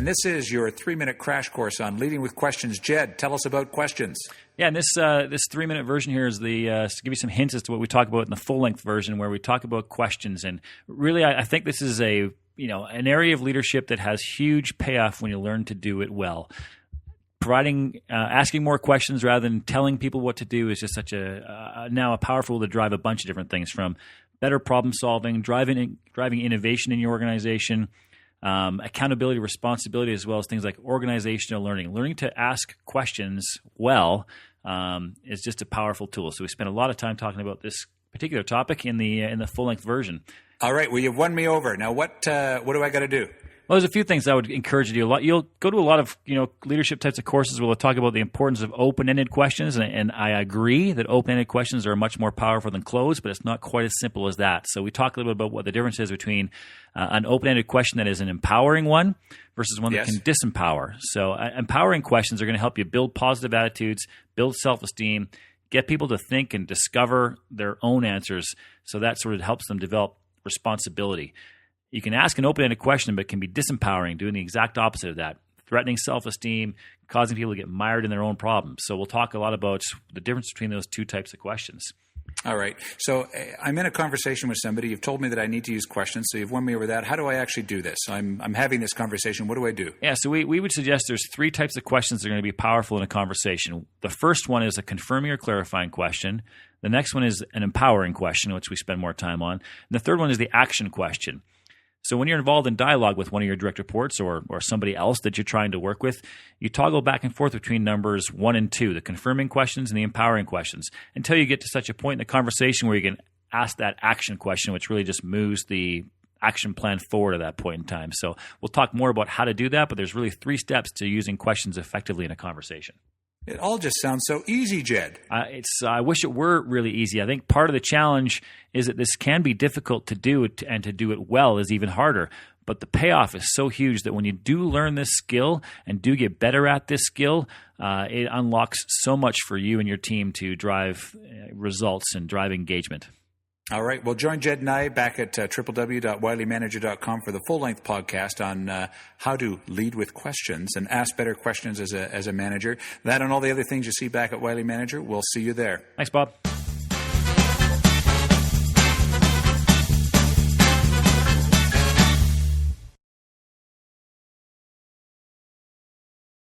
and this is your 3-minute crash course on leading with questions. Jed, tell us about questions. Yeah, and this 3-minute version here is to give you some hints as to what we talk about in the full-length version, where we talk about questions. And really, I think this is an area of leadership that has huge payoff when you learn to do it well. Asking more questions rather than telling people what to do is just such now a powerful tool to drive a bunch of different things, from better problem solving, driving innovation in your organization, accountability, responsibility, as well as things like organizational learning. Learning to ask questions well is just a powerful tool. So we spent a lot of time talking about this particular topic in the full length version. All right. Well, you've won me over. Now, what do I got to do? Well, there's a few things I would encourage you to do. You'll go to a lot of leadership types of courses where we'll talk about the importance of open-ended questions, and I agree that open-ended questions are much more powerful than closed, but it's not quite as simple as that. So we talk a little bit about what the difference is between an open-ended question that is an empowering one versus one that can disempower. So empowering questions are going to help you build positive attitudes, build self-esteem, get people to think and discover their own answers. So that sort of helps them develop responsibility. You can ask an open-ended question, but it can be disempowering, doing the exact opposite of that, threatening self-esteem, causing people to get mired in their own problems. So we'll talk a lot about the difference between those two types of questions. All right. So I'm in a conversation with somebody. You've told me that I need to use questions, so you've won me over that. How do I actually do this? I'm having this conversation. What do I do? Yeah, so we would suggest there's 3 types of questions that are going to be powerful in a conversation. The first one is a confirming or clarifying question. The next one is an empowering question, which we spend more time on. And the third one is the action question. So when you're involved in dialogue with one of your direct reports or somebody else that you're trying to work with, you toggle back and forth between numbers 1 and 2, the confirming questions and the empowering questions, until you get to such a point in the conversation where you can ask that action question, which really just moves the action plan forward at that point in time. So we'll talk more about how to do that, but there's really 3 steps to using questions effectively in a conversation. It all just sounds so easy, Jed. I wish it were really easy. I think part of the challenge is that this can be difficult to do, and to do it well is even harder. But the payoff is so huge that when you do learn this skill and do get better at this skill, it unlocks so much for you and your team to drive results and drive engagement. All right. Well, join Jed and I back at www.wileymanager.com for the full-length podcast on how to lead with questions and ask better questions as a manager. That and all the other things you see back at Wiley Manager. We'll see you there. Thanks, Bob.